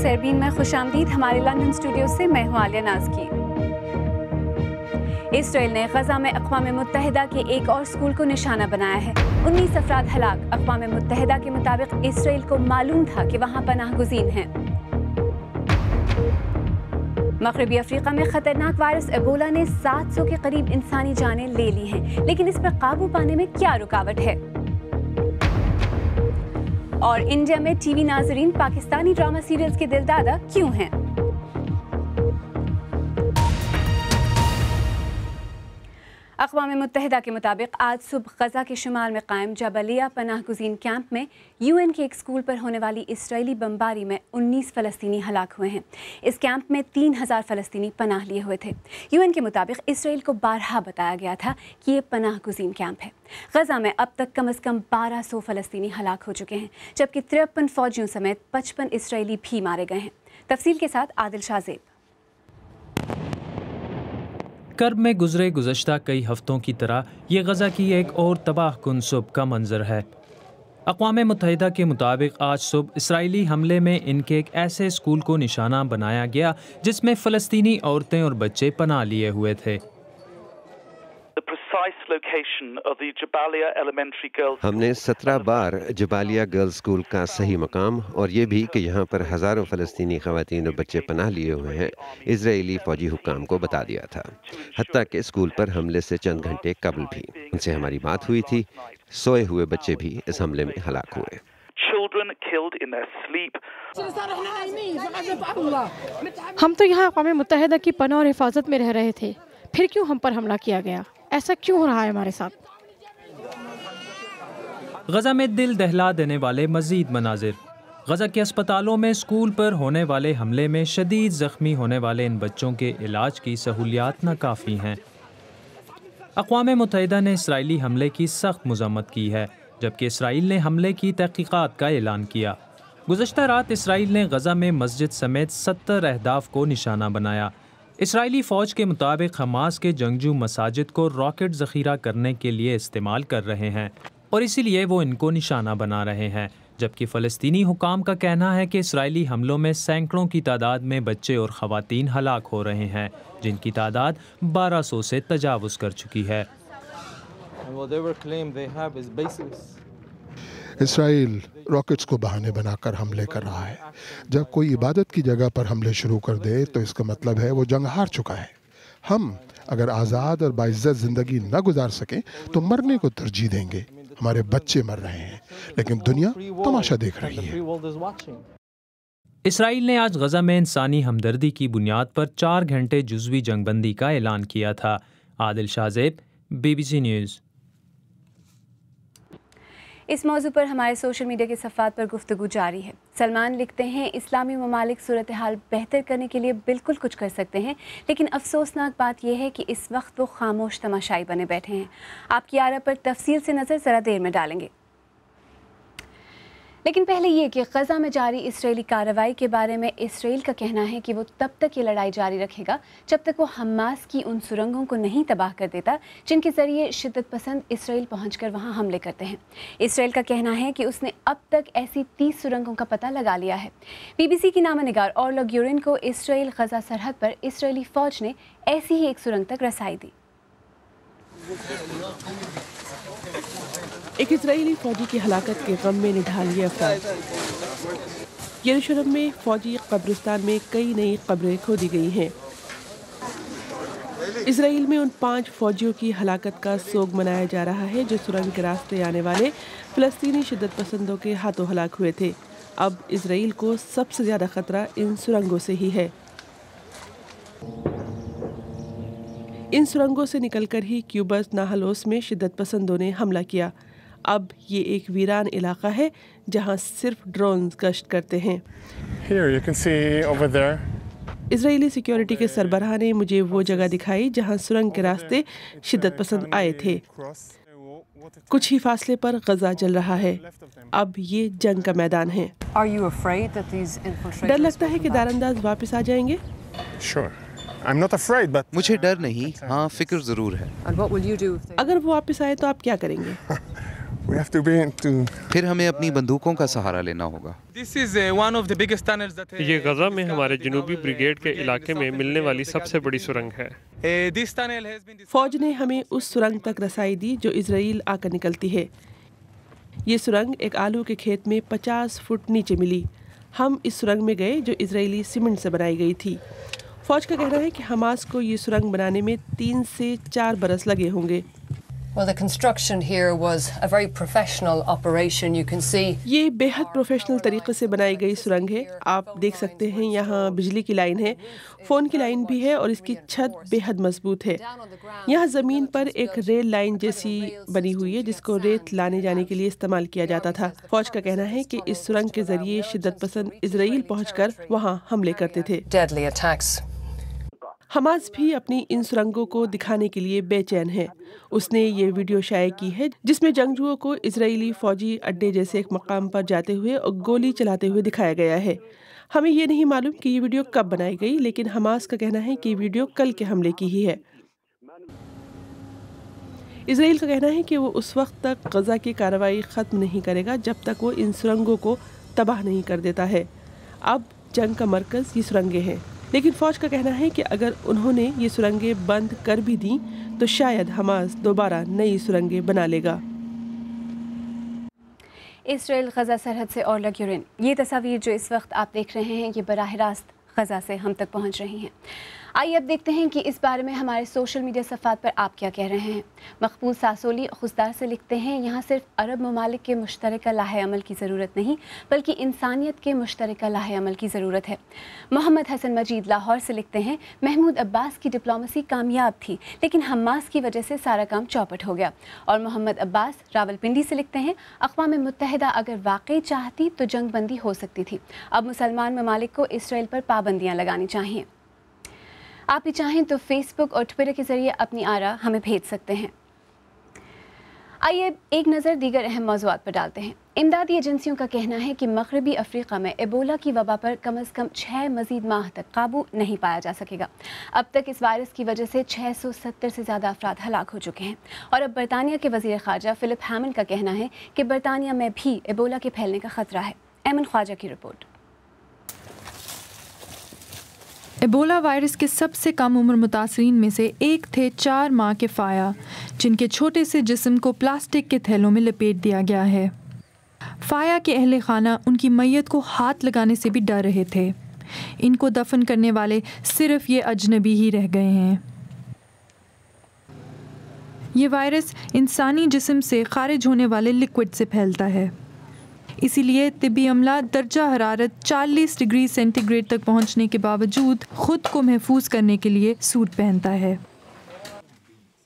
सरबीन में खुशामदीद। हमारे London studio से मैं हूं आलिया नाज़की। इसराइल ने गजा में अक़वाम मुत्तहिदा के एक और स्कूल को निशाना बनाया है। 19 अफराद हलाक। अक़वाम मुत्तहिदा के मुताबिक इसराइल को मालूम था कि वहां पनाह गुज़ीन हैं। मग़रिबी अफ्रीका में खतरनाक वायरस एबोला ने 700 के करीब इंसानी जानें ले ली हैं, लेकिन इस पर काबू पाने में क्या रुकावट है? और इंडिया में टीवी नाज़रीन पाकिस्तानी ड्रामा सीरियल्स के दिलदादा क्यों हैं? अक़वाम मुत्तहिदा के मुताबिक आज सुबह गजा के शुमाल में कायम जबलिया पनाह गुज़ीन कैंप में UN के एक स्कूल पर होने वाली इसराइली बमबारी में 19 फ़लस्तीनी हलाक हुए हैं। इस कैंप में 3000 फ़लस्तीनी पनाह लिए हुए थे। UN के मुताबिक इसराइल को बारहा बताया गया था कि ये पनाह गुज़ीन कैंप है। गजा में अब तक कम से कम 1200 फ़लस्तीनी हलाक हो चुके हैं, जबकि 53 फ़ौजियों समेत 55 इसराइली भी मारे गए हैं। तफसील के साथ आदिल शाज़ेब। कर्ब में गुजरे गुज़श्ता कई हफ्तों की तरह ये गज़ा की एक और तबाहकुन सुबह का मंजर है। अक़वाम मुत्तहिदा के मुताबिक आज सुबह इसराइली हमले में इनके एक ऐसे स्कूल को निशाना बनाया गया जिसमें फ़लस्तीनी औरतें और बच्चे पनाह लिए हुए थे। हमने 17 बार जबालिया गर्ल्स स्कूल का सही मकाम और ये भी कि यहाँ पर हज़ारों फ़लस्तीनी ख़वातीन और बच्चे पनाह लिए हुए हैं इजरायली फ़ौजी हुक्काम को बता दिया था। हत्ता के स्कूल पर हमले से चंद घंटे कबल भी उनसे हमारी बात हुई थी। सोए हुए बच्चे भी इस हमले में हलाक हुए। हम तो यहाँ अक़वाम मुत्तहिदा की पनाह और हिफाजत में रह रहे थे, फिर क्यों हम पर हमला किया गया? ऐसा क्यों हो रहा है हमारे साथ? गजा में दिल दहला देने वाले मजीद मनाजिर। गजा के अस्पतालों में स्कूल पर होने वाले हमले में शदीद ज़ख्मी होने वाले इन बच्चों के इलाज की सहूलियात नाकाफ़ी हैं। अक़वाम मुत्तहिदा ने इसराइली हमले की सख्त मज़म्मत की है, जबकि इसराइल ने हमले की तहक़ीक़ात का ऐलान किया। गुज़श्ता रात इसराइल ने गजा में मस्जिद समेत 70 अहदाफ को निशाना बनाया। इसराइली फ़ौज के मुताबिक हमास के जंगजू मसाजिद को रॉकेट ज़ख़ीरा करने के लिए इस्तेमाल कर रहे हैं और इसीलिए वो इनको निशाना बना रहे हैं, जबकि फ़लस्तीनी हुकाम का कहना है कि इसराइली हमलों में सैकड़ों की तादाद में बच्चे और ख़वातीन हलाक हो रहे हैं, जिनकी तादाद 1200 से तजावुज़ कर चुकी है। इसराइल रॉकेट्स को बहाने बनाकर हमले कर रहा है। जब कोई इबादत की जगह पर हमले शुरू कर दे तो इसका मतलब है वो जंग हार चुका है। हम अगर आज़ाद और बाइज़्ज़त ज़िंदगी न गुजार सकें तो मरने को तरजीह देंगे। हमारे बच्चे मर रहे हैं, लेकिन दुनिया तमाशा देख रही है। इसराइल ने आज गजा में इंसानी हमदर्दी की बुनियाद पर 4 घंटे जुज़वी जंगबंदी का ऐलान किया था। Adil Shahzeb, BBC news. इस मौजू पर हमारे सोशल मीडिया के सफ़ात पर गुफ्तगू जारी है। सलमान लिखते हैं, इस्लामी ममालिक सूरत हाल बेहतर करने के लिए बिल्कुल कुछ कर सकते हैं, लेकिन अफसोसनाक बात यह है कि इस वक्त वो खामोश तमाशाई बने बैठे हैं। आपकी आरा पर तफसील से नज़र ज़रा देर में डालेंगे, लेकिन पहले ये कि गजा में जारी इसराइली कार्रवाई के बारे में इसराइल का कहना है कि वो तब तक ये लड़ाई जारी रखेगा जब तक वो हमास की उन सुरंगों को नहीं तबाह कर देता जिनके ज़रिए शिद्दत पसंद इसराइल पहुंचकर वहां हमले करते हैं। इसराइल का कहना है कि उसने अब तक ऐसी 30 सुरंगों का पता लगा लिया है। BBC की नामनिगार ऑर्ला ग्यूरिन को इसराइल गजा सरहद पर इसराइली फ़ौज ने ऐसी ही एक सुरंग तक रसाई दी। एक इजरायली फौजी की हलाकत के गम में निढालिए अफराद। यरूशलेम में फौजी कब्रिस्तान में कई नई कब्रें खोदी गई हैं। इसराइल में उन 5 फौजियों की हलाकत का सोग मनाया जा रहा है जो सुरंग के रास्ते आने वाले फ़लस्तीनी शिद्दत पसंदों के हाथों हलाक हुए थे। अब इसराइल को सबसे ज़्यादा खतरा इन सुरंगों से ही है। इन सुरंगों से निकलकर ही क्यूबस नाहलोस में शिद्दत पसंदों ने हमला किया। अब ये एक वीरान इलाका है जहां सिर्फ ड्रोन गश्त करते हैं। इजरायली सिक्योरिटी के सरबराह ने मुझे वो जगह दिखाई जहां सुरंग के रास्ते शिद्दत पसंद आए थे। कुछ ही फासले पर गजा जल रहा है। अब ये जंग का मैदान है। डर लगता है कि दारंदाज वापस आ जाएंगे? मुझे डर नहीं, हाँ फिक्र जरूर है। अगर वो वापस आए तो आप क्या करेंगे? फिर हमें अपनी बंदूकों का सहारा लेना होगा। ये गजा में हमारे जनूबी ब्रिगेड के इलाके में मिलने वाली सबसे बड़ी सुरंग है। फौज ने हमें उस सुरंग तक रसाई दी जो इजराइल आकर निकलती है। ये सुरंग एक आलू के खेत में 50 फुट नीचे मिली। हम इस सुरंग में गए जो इजरायली सीमेंट से बनाई गई थी। फौज का कहना है कि हमास को ये सुरंग बनाने में 3 से 4 बरस लगे होंगे। Well, the construction here was a very professional operation. You can see. ये बेहद प्रोफेशनल तरीके से बनाई गई सुरंग है। आप देख सकते हैं यहाँ बिजली की लाइन है, फ़ोन की लाइन भी है और इसकी छत बेहद मजबूत है। यहाँ ज़मीन पर एक रेल लाइन जैसी बनी हुई है जिसको रेत लाने जाने के लिए इस्तेमाल किया जाता था। फौज का कहना है कि इस सुरंग के जरिए शिद्दत पसंद इजराइल पहुँचकर वहाँ हमले करते थे। Deadly attacks. हमास भी अपनी इन सुरंगों को दिखाने के लिए बेचैन है। उसने ये वीडियो शाये की है जिसमें जंगजुओं को इजरायली फौजी अड्डे जैसे एक मकाम पर जाते हुए और गोली चलाते हुए दिखाया गया है। हमें ये नहीं मालूम कि ये वीडियो कब बनाई गई, लेकिन हमास का कहना है कि ये वीडियो कल के हमले की ही है। इजराइल का कहना है कि वो उस वक्त तक गजा की कार्रवाई ख़त्म नहीं करेगा जब तक वो इन सुरंगों को तबाह नहीं कर देता है। अब जंग का मरकज़ ये सुरंगें हैं, लेकिन फौज का कहना है कि अगर उन्होंने ये सुरंगें बंद कर भी दी तो शायद हमास दोबारा नई सुरंगें बना लेगा। इसराइल गजा सरहद से और यूरेन, ये तस्वीर जो इस वक्त आप देख रहे हैं ये बराह रास्त गजा से हम तक पहुंच रही हैं। आइए अब देखते हैं कि इस बारे में हमारे सोशल मीडिया सफ़ात पर आप क्या कह रहे हैं। मकबूल सासोली खुशदार से लिखते हैं, यहाँ सिर्फ अरब ममालिक के मुश्तरका लाहे अमल की ज़रूरत नहीं बल्कि इंसानियत के मुश्तरका लाहे अमल की ज़रूरत है। मोहम्मद हसन मजीद लाहौर से लिखते हैं, महमूद अब्बास की डिप्लोमेसी कामयाब थी लेकिन हमास की वजह से सारा काम चौपट हो गया। और मोहम्मद अब्बास रावलपिंडी से लिखते हैं, अक़वाम मुत्तहिदा अगर वाकई चाहती तो जंग बंदी हो सकती थी। अब मुसलमान ममालिक को इसराइल पर पाबंदियाँ लगानी चाहिए। आप भी चाहें तो फेसबुक और ट्विटर के ज़रिए अपनी आरा हमें भेज सकते हैं। आइए एक नज़र दीगर अहम मौज़ूआत पर डालते हैं। इमदादी एजेंसियों का कहना है कि मगरबी अफ्रीका में एबोला की वबा पर कम अज़ कम 6 मज़ीद माह तक काबू नहीं पाया जा सकेगा। अब तक इस वायरस की वजह से 670 से ज़्यादा अफराद हलाक हो चुके हैं। और अब बरतानिया के वज़ीर ख़ारजा फ़िलिप हैमंड का कहना है कि बरतानिया में भी एबोला के फैलने का ख़तरा है। ऐमन ख्वाजा की रिपोर्ट। एबोला वायरस के सबसे कम उम्र मुतासरीन में से एक थे 4 माह के फ़ाया, जिनके छोटे से जिस्म को प्लास्टिक के थैलों में लपेट दिया गया है। फ़ाया के अहले खाना उनकी मैयत को हाथ लगाने से भी डर रहे थे। इनको दफन करने वाले सिर्फ ये अजनबी ही रह गए हैं। ये वायरस इंसानी जिस्म से खारिज होने वाले लिक्विड से फैलता है, इसीलिए तिब्बी अमला दर्जा हरारत 40 डिग्री सेंटीग्रेड तक पहुंचने के बावजूद खुद को महफूज करने के लिए सूट पहनता है।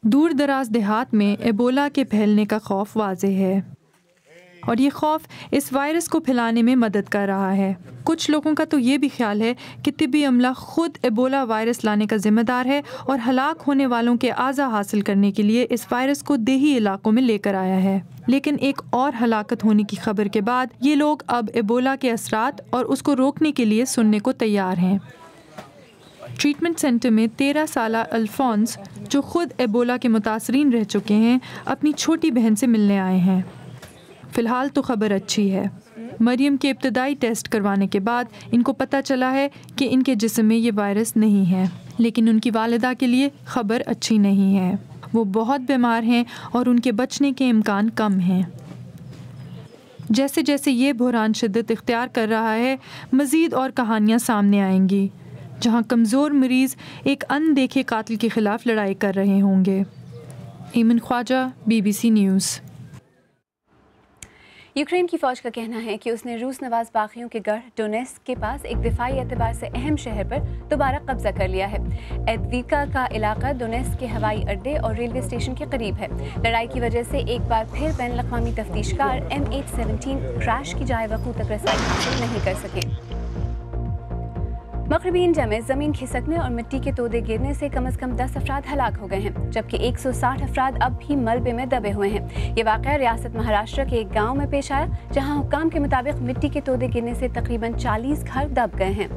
दूर दराज देहात में एबोला के फैलने का खौफ वाज़ेह है और ये खौफ इस वायरस को फैलाने में मदद कर रहा है। कुछ लोगों का तो ये भी ख्याल है कि तिब्बी अमला खुद एबोला वायरस लाने का जिम्मेदार है और हलाक होने वालों के आज़ा हासिल करने के लिए इस वायरस को देही इलाकों में लेकर आया है। लेकिन एक और हलाकत होने की खबर के बाद ये लोग अब एबोला के असरात और उसको रोकने के लिए सुनने को तैयार हैं। ट्रीटमेंट सेंटर में 13 साला अल्फोंस, जो खुद एबोला के मुतासरीन रह चुके हैं, अपनी छोटी बहन से मिलने आए हैं। फ़िलहाल तो खबर अच्छी है। मरियम के इब्तदाई टेस्ट करवाने के बाद इनको पता चला है कि इनके जिस्म में ये वायरस नहीं है, लेकिन उनकी वालिदा के लिए खबर अच्छी नहीं है। वो बहुत बीमार हैं और उनके बचने के इम्कान कम हैं। जैसे जैसे ये बहरान शिद्दत इख्तियार कर रहा है, मज़ीद और कहानियाँ सामने आएंगी जहाँ कमज़ोर मरीज़ एक अनदेखे कातिल के ख़िलाफ़ लड़ाई कर रहे होंगे। Aiman Khwaja, BBC news. Ukraine की फ़ौज का कहना है कि उसने रूस नवाज बागियों के गढ़ डोनेस्क के पास एक दिफाई एतबार से अहम शहर पर दोबारा कब्जा कर लिया है। एदविका का इलाका डोनेस्क के हवाई अड्डे और रेलवे स्टेशन के करीब है। लड़ाई की वजह से एक बार फिर बैन अवी तफ्तीशकार MH17 क्रैश की जाए वक़ू तक रसाई हासिल नहीं कर सके। मगरबी इंडिया में ज़मीन खिसकने और मिट्टी के तोदे गिरने से कम से कम 10 अफराद हलाक हो गए हैं, जबकि 160 अफराद अब भी मलबे में दबे हुए हैं। ये वाक़या रियासत महाराष्ट्र के एक गांव में पेश आया, जहां हुक्काम के मुताबिक मिट्टी के तोदे गिरने से तकरीबन 40 घर दब गए हैं।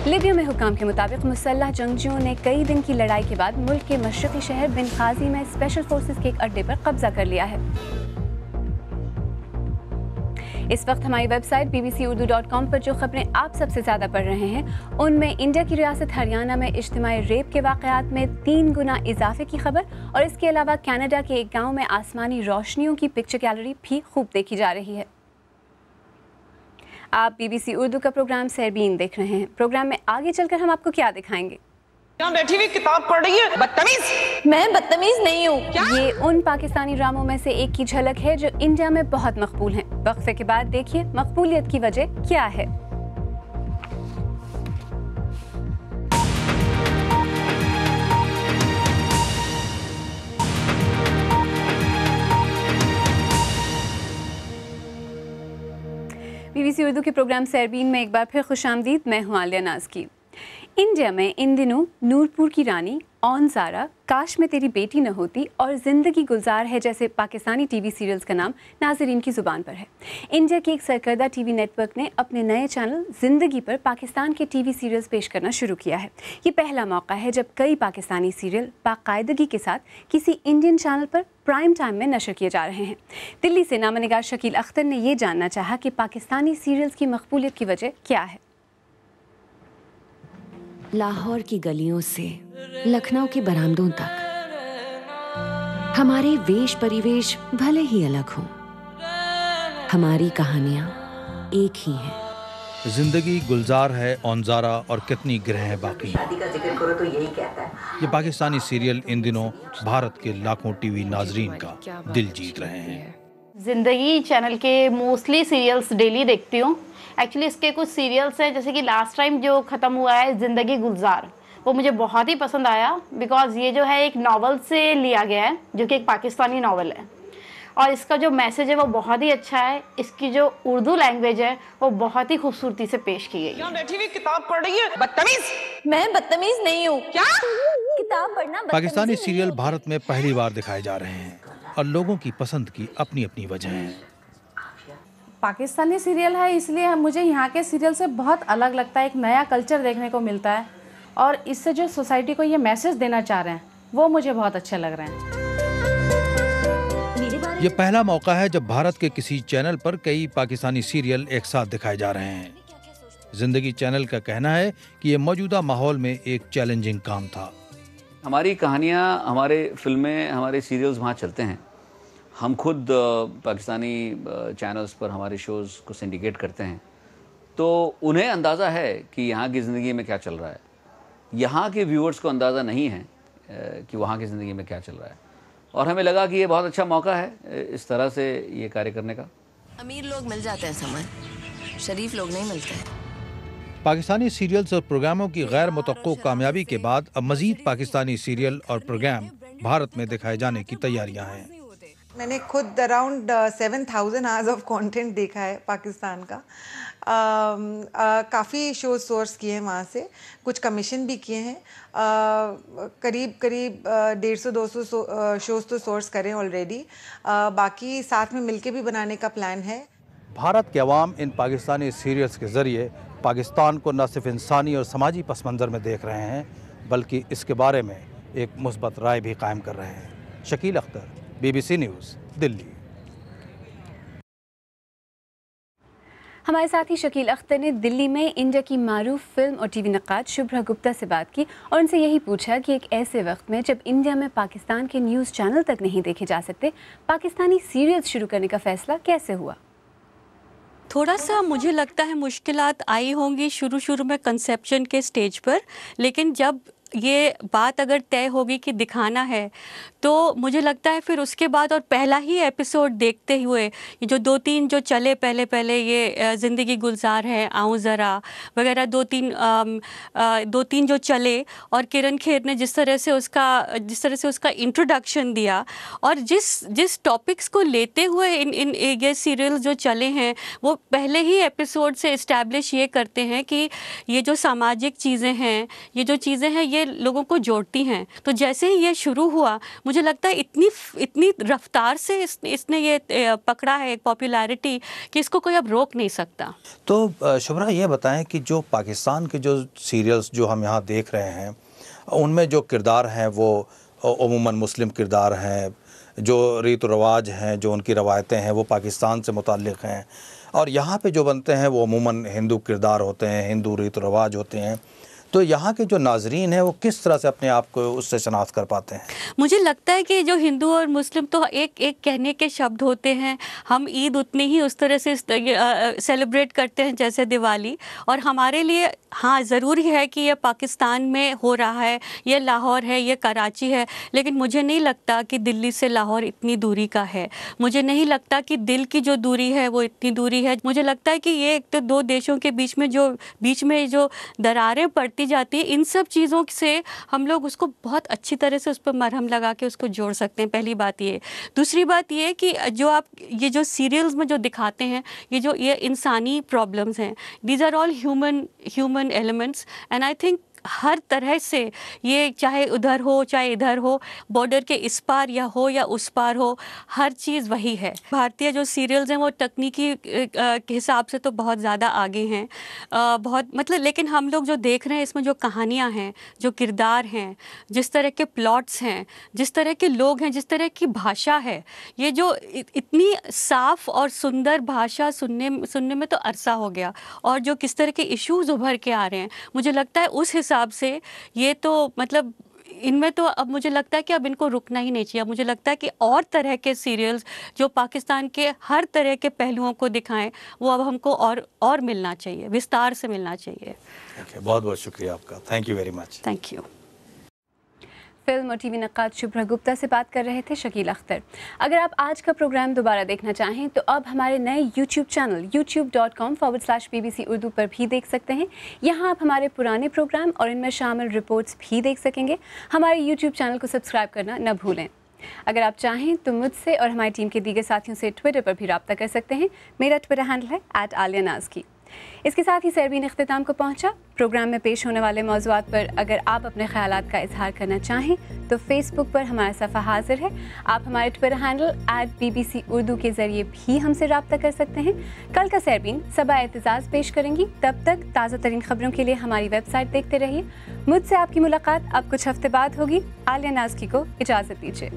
लीबिया में हुकाम के मुताबिक मुसल्लह जंगजुओं ने कई दिन की लड़ाई के बाद मुल्क के मशरक़ी शहर बेनगाज़ी में स्पेशल फोर्सेस के एक अड्डे पर कब्जा कर लिया है। इस वक्त हमारी वेबसाइट bbcurdu.com पर जो खबरें आप सबसे ज़्यादा पढ़ रहे हैं उनमें इंडिया की रियासत हरियाणा में इज्तिमाई रेप के वाक़यात में 3 गुना इजाफे की खबर और इसके अलावा कनाडा के एक गांव में आसमानी रोशनियों की पिक्चर गैलरी भी खूब देखी जा रही है। आप BBC उर्दू का प्रोग्राम सरबीन देख रहे हैं। प्रोग्राम में आगे चलकर हम आपको क्या दिखाएंगे। यहाँ बैठी हुई किताब पढ़ रही है, बदतमीज। मैं बदतमीज नहीं हूँ। ये उन पाकिस्तानी ड्रामों में से एक की झलक है जो इंडिया में बहुत मकबूल हैं। वक्फे के बाद देखिए मकबूलियत की वजह क्या है। BBC उर्दू के प्रोग्राम सरबीन में एक बार फिर खुशामदीद। मैं हूँ आलिया नाज़की। इंडिया में इन दिनों नूरपुर की रानी, ऑन ज़ारा, काश में तेरी बेटी न होती और ज़िंदगी गुलजार है जैसे पाकिस्तानी टीवी सीरियल्स का नाम नाज़रीन की ज़ुबान पर है। इंडिया के एक सरकर्दा टीवी नेटवर्क ने अपने नए चैनल ज़िंदगी पर पाकिस्तान के टीवी सीरियल्स पेश करना शुरू किया है। ये पहला मौका है जब कई पाकिस्तानी सीरियल बाकायदगी के साथ किसी इंडियन चैनल पर प्राइम टाइम में नशर किए जा रहे हैं। दिल्ली से नामनिगार शकील अख्तर ने ये जानना चाहा कि पाकिस्तानी सीरियल्स की मकबूलियत की वजह क्या है। लाहौर की गलियों से लखनऊ के बरामदों तक हमारे वेश परिवेश भले ही अलग हों, हमारी कहानियां एक ही हैं। जिंदगी गुलजार है, औनजारा और कितनी ग्रह हैं बाकी। शादी का जिक्र करो तो यही कहता है। ये पाकिस्तानी सीरियल इन दिनों भारत के लाखों टीवी नाजरीन का दिल जीत रहे हैं। जिंदगी चैनल के मोस्टली सीरियल्स डेली देखती हूँ। एक्चुअली इसके कुछ सीरियल्स हैं, जैसे कि लास्ट टाइम जो ख़त्म हुआ है ज़िंदगी गुलजार, वो मुझे बहुत ही पसंद आया बिकॉज़ ये जो है एक नावल से लिया गया है जो कि एक पाकिस्तानी नावल है और इसका जो मैसेज है वो बहुत ही अच्छा है। इसकी जो उर्दू लैंग्वेज है वो बहुत ही खूबसूरती से पेश की गई है। यहाँ बैठी हुई किताब पढ़ रही है, बदतमीज। मैं बदतमीज नहीं हूँ। क्या किताब पढ़ना? पाकिस्तानी सीरियल भारत में पहली बार दिखाए जा रहे हैं और लोगों की पसंद की अपनी अपनी वजह है। पाकिस्तानी सीरियल है इसलिए मुझे यहाँ के सीरियल से बहुत अलग लगता है। एक नया कल्चर देखने को मिलता है और इससे जो सोसाइटी को ये मैसेज देना चाह रहे हैं वो मुझे बहुत अच्छे लग रहे हैं। ये पहला मौका है जब भारत के किसी चैनल पर कई पाकिस्तानी सीरियल एक साथ दिखाए जा रहे हैं। जिंदगी चैनल का कहना है कि ये मौजूदा माहौल में एक चैलेंजिंग काम था। हमारी कहानियाँ, हमारे फिल्में, हमारे सीरियल्स वहाँ चलते हैं। हम खुद पाकिस्तानी चैनल्स पर हमारे शोज़ को सिंडिकेट करते हैं, तो उन्हें अंदाज़ा है कि यहाँ की ज़िंदगी में क्या चल रहा है। यहाँ के व्यूअर्स को अंदाज़ा नहीं है कि वहाँ की ज़िंदगी में क्या चल रहा है और हमें लगा कि ये बहुत अच्छा मौका है इस तरह से ये कार्य करने का। अमीर लोग मिल जाते हैं समझ, शरीफ लोग नहीं मिलते। पाकिस्तानी सीरियल्स और प्रोग्रामों की गैर मुतक्को कामयाबी के बाद अब मज़ीद पाकिस्तानी सीरियल और प्रोग्राम भारत में दिखाए जाने की तैयारियां हैं। मैंने खुद अराउंड 7000 आवर्स ऑफ कंटेंट देखा है पाकिस्तान का। काफ़ी शो सोर्स किए हैं वहाँ से, कुछ कमीशन भी किए हैं। करीब 150-200 शोज़ तो सोर्स करें ऑलरेडी, बाकी साथ में मिलके भी बनाने का प्लान है। भारत के अवाम इन पाकिस्तानी सीरियल्स के ज़रिए पाकिस्तान को न सिर्फ इंसानी और समाजी पस मंज़र में देख रहे हैं बल्कि इसके बारे में एक मुस्बत राय भी कायम कर रहे हैं। Shakeel Akhtar, BBC news, Delhi. हमारे साथी शकील अख्तर ने दिल्ली में इंडिया की मारूफ फिल्म और टीवी नक्काद शुभ्रा गुप्ता से बात की और उनसे यही पूछा कि एक ऐसे वक्त में जब इंडिया में पाकिस्तान के न्यूज़ चैनल तक नहीं देखे जा सकते, पाकिस्तानी सीरियल्स शुरू करने का फैसला कैसे हुआ। थोड़ा सा मुझे लगता है मुश्किलात आई होंगी शुरू में कंसेप्शन के स्टेज पर, लेकिन जब ये बात अगर तय होगी कि दिखाना है तो मुझे लगता है फिर उसके बाद और पहला ही एपिसोड देखते हुए ये जो 2-3 जो चले पहले ये ज़िंदगी गुलजार है, आऊँ ज़रा वगैरह 2-3 जो चले और किरण खेर ने जिस तरह से उसका इंट्रोडक्शन दिया और जिस टॉपिक्स को लेते हुए इन ये सीरियल जो चले हैं वो पहले ही एपिसोड से इस्टेब्लिश ये करते हैं कि ये जो सामाजिक चीज़ें हैं, ये जो चीज़ें हैं ये लोगों को जोड़ती हैं। तो जैसे ही ये शुरू हुआ, मुझे लगता है इतनी रफ्तार से इसने ये पकड़ा है एक पॉपुलैरिटी कि इसको कोई अब रोक नहीं सकता। तो शुभ्रा, ये बताएं कि जो पाकिस्तान के जो सीरियल्स जो हम यहाँ देख रहे हैं, उनमें जो किरदार हैं वो अमूमन मुस्लिम किरदार हैं, जो रीत रवाज हैं, जो उनकी रवायतें हैं वो पाकिस्तान से मुताल्लिक़ हैं, और यहाँ पे जो बनते हैं वो अमूमन हिंदू किरदार होते हैं, हिंदू रीत रवाज होते हैं। तो यहाँ के जो नाजरीन हैं वो किस तरह से अपने आप को उससे शनाख्त कर पाते हैं? मुझे लगता है कि जो हिंदू और मुस्लिम तो एक एक कहने के शब्द होते हैं। हम ईद उतनी ही उस तरह से सेलिब्रेट करते हैं जैसे दिवाली, और हमारे लिए हाँ ज़रूरी है कि ये पाकिस्तान में हो रहा है, ये लाहौर है, ये कराची है, लेकिन मुझे नहीं लगता कि दिल्ली से लाहौर इतनी दूरी का है। मुझे नहीं लगता कि दिल की जो दूरी है वो इतनी दूरी है। मुझे लगता है कि ये एक तो दो देशों के बीच में जो दरारें पड़ती जाती है, इन सब चीज़ों से हम लोग उसको बहुत अच्छी तरह से उस पर मरहम लगा के उसको जोड़ सकते हैं। पहली बात ये। दूसरी बात ये कि जो आप ये जो सीरियल्स में जो दिखाते हैं, ये इंसानी प्रॉब्लम्स हैं, these are all human elements, and I think हर तरह से ये चाहे उधर हो चाहे इधर हो, बॉर्डर के इस पार या उस पार हो, हर चीज़ वही है। भारतीय जो सीरियल्स हैं वो तकनीकी के हिसाब से तो बहुत ज़्यादा आगे हैं, बहुत मतलब, लेकिन हम लोग जो देख रहे हैं इसमें जो कहानियाँ हैं, जो किरदार हैं, जिस तरह के प्लॉट्स हैं, जिस तरह के लोग हैं, जिस तरह की भाषा है, ये जो इतनी साफ़ और सुंदर भाषा सुनने में तो अरसा हो गया, और जो किस तरह के इश्यूज़ उभर के आ रहे हैं, मुझे लगता है उस हिसाब से ये तो मतलब इनमें तो अब मुझे लगता है कि अब इनको रुकना ही नहीं चाहिए। अब मुझे लगता है कि और तरह के सीरियल्स जो पाकिस्तान के हर तरह के पहलुओं को दिखाएं, वो अब हमको और मिलना चाहिए, विस्तार से मिलना चाहिए। बहुत बहुत शुक्रिया आपका, thank you very much. Thank you. Film और टीवी नक्काद शुभ्रा गुप्ता से बात कर रहे थे शकील अख्तर। अगर आप आज का प्रोग्राम दोबारा देखना चाहें तो अब हमारे नए YouTube चैनल youtube.com/BBC उर्दू पर भी देख सकते हैं। यहाँ आप हमारे पुराने प्रोग्राम और इनमें शामिल रिपोर्ट्स भी देख सकेंगे। हमारे YouTube चैनल को सब्सक्राइब करना न भूलें। अगर आप चाहें तो मुझसे और हमारी टीम के दीगर साथियों से ट्विटर पर भी रब्ता कर सकते हैं। मेरा ट्विटर हैंडल है @AliaNazki। इसके साथ ही सरबीन इख्तिताम को पहुंचा। प्रोग्राम में पेश होने वाले मौज़ूआत पर अगर आप अपने ख़यालात का इजहार करना चाहें तो फेसबुक पर हमारा सफ़ा हाजिर है। आप हमारे ट्विटर हैंडल @BBC उर्दू के ज़रिए भी हमसे रब्ता कर सकते हैं। कल का सरबीन सबा एतजाज़ पेश करेंगी। तब तक ताज़ा तरीन खबरों के लिए हमारी वेबसाइट देखते रहिए। मुझसे आपकी मुलाकात अब कुछ हफ्ते बाद होगी। आलिया नाज़की को इजाज़त दीजिए।